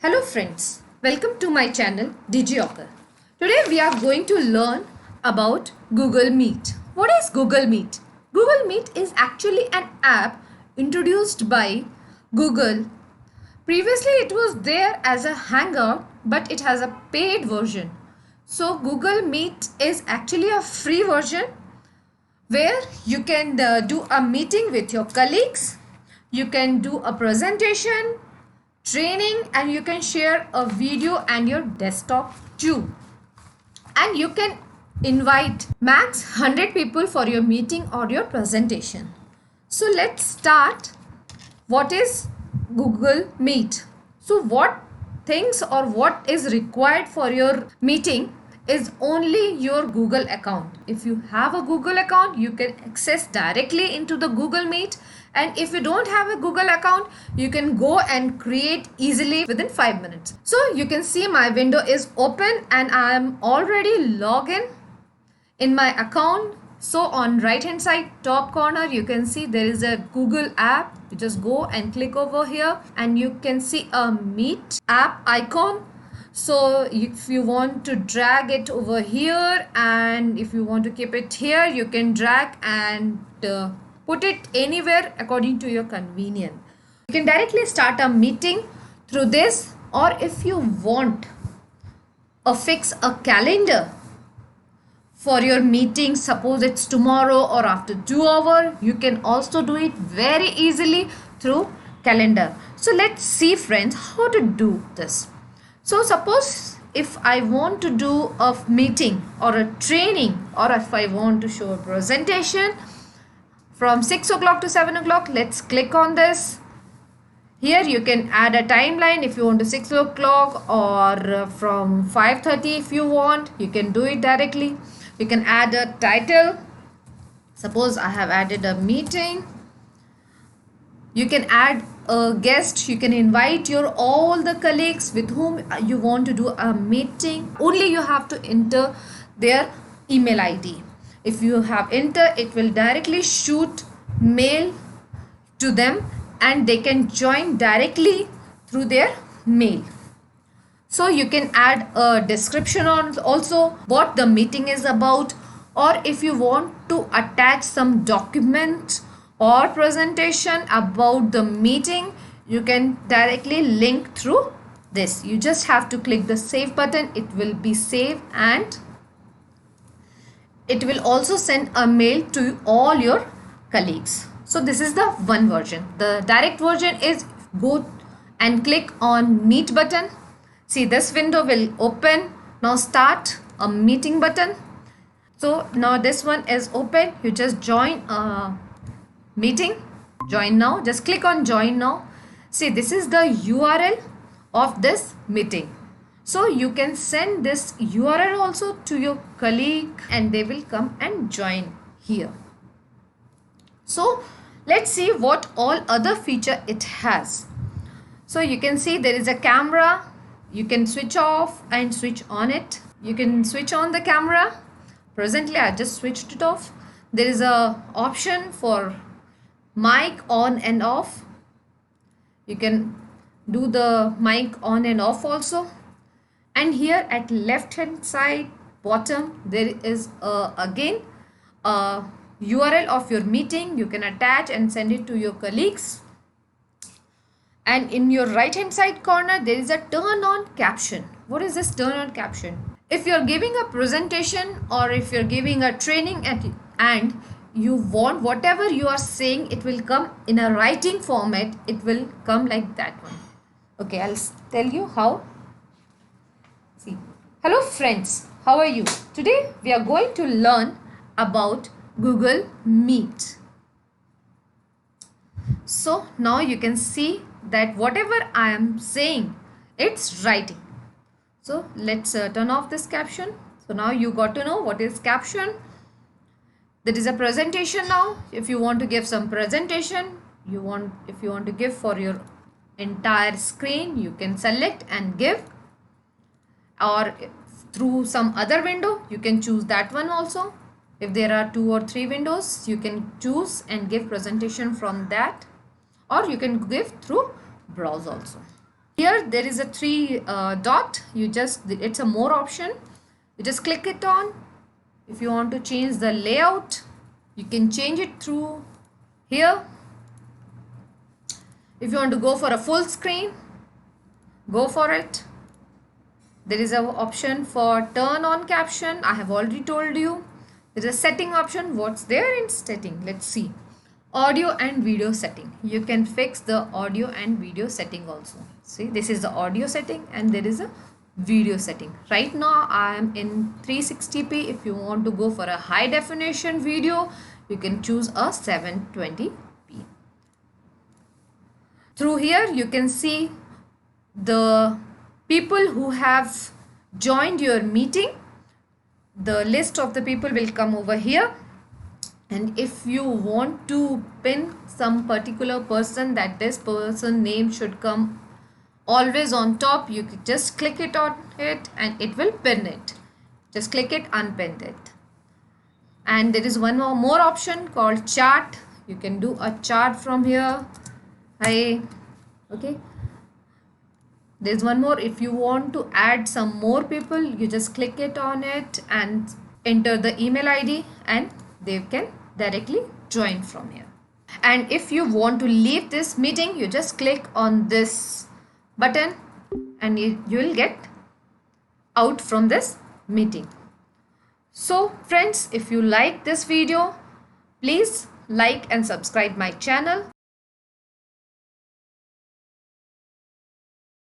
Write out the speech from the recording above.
Hello friends, welcome to my channel DigiOcker. Today we are going to learn about Google Meet. What is Google Meet? Google Meet is actually an app introduced by Google. Previously it was there as a Hangout, but it has a paid version. So Google Meet is actually a free version where you can do a meeting with your colleagues, you can do a presentation, training, and you can share a video and your desktop too. And you can invite max 100 people for your meeting or your presentation. So let's start. What is Google Meet? So what things or what is required for your meeting is only your Google account. If you have a Google account, you can access directly into the Google Meet, and if you don't have a Google account, you can go and create easily within 5 minutes. So you can see my window is open and I am already logged in my account. So on right hand side top corner you can see there is a Google app. You just go and click over here and you can see a Meet app icon. So if you want to drag it over here, and if you want to keep it here, you can drag and put it anywhere according to your convenience. You can directly start a meeting through this, or if you want fix a calendar for your meeting, suppose it's tomorrow or after 2 hours, you can also do it very easily through calendar. So let's see friends how to do this. So suppose if I want to do a meeting or a training, or if I want to show a presentation from 6 o'clock to 7 o'clock, let's click on this. Here you can add a timeline if you want to 6 o'clock, or from 5:30 if you want, you can do it directly. You can add a title. Suppose I have added a meeting. You can add a guest. You can invite your all the colleagues with whom you want to do a meeting. Only you have to enter their email ID. If you have entered, it will directly shoot mail to them and they can join directly through their mail. So you can add a description on also what the meeting is about, or if you want to attach some document or presentation about the meeting, you can directly link through this. You just have to click the save button. It will be saved and it will also send a mail to all your colleagues. So this is the one version. The direct version is go and click on Meet button. See, this window will open. Now start a meeting button. So now this one is open. You just join a meeting. Join now. Just click on join now. See, this is the URL of this meeting. So you can send this URL also to your colleague and they will come and join here. So let's see what all other feature it has. So you can see there is a camera. You can switch off and switch on it. You can switch on the camera. Presently I just switched it off. There is a option for mic on and off. You can do the mic on and off also. And here at left hand side bottom there is again a URL of your meeting. You can attach and send it to your colleagues. And in your right hand side corner there is a turn on caption. What is this turn on caption? If you're giving a presentation or if you're giving a training and you want whatever you are saying, it will come in a writing format. It will come like that one. Okay, I'll tell you how. See. Hello friends, how are you? Today we are going to learn about Google Meet. So now you can see that whatever I am saying, it's writing. So let's turn off this caption. So now you got to know what is caption. There is a presentation now. If you want to give some presentation, if you want to give for your entire screen, you can select and give, or through some other window you can choose that one also. If there are 2 or 3 windows, you can choose and give presentation from that, or you can give through browse also. Here there is a three dot. It's a more option. You just click it on. If you want to change the layout, you can change it through here. If you want to go for a full screen, go for it. There is an option for turn on caption. I have already told you. There is a setting option. What's there in setting? Let's see. Audio and video setting. You can fix the audio and video setting also. See, this is the audio setting and there is a video setting. Right now I am in 360p. If you want to go for a high definition video, you can choose a 720p. Through here you can see the people who have joined your meeting. The list of the people will come over here. And if you want to pin some particular person, that this person name should come always on top, you can just click it on it and it will pin it. Just click it, unpin it. And there is one more option called chart. You can do a chart from here. Okay. There's one more. If you want to add some more people, you just click it on it and enter the email ID and they can directly join from here. And if you want to leave this meeting, you just click on this button and you will get out from this meeting. So friends, if you like this video, please like and subscribe my channel.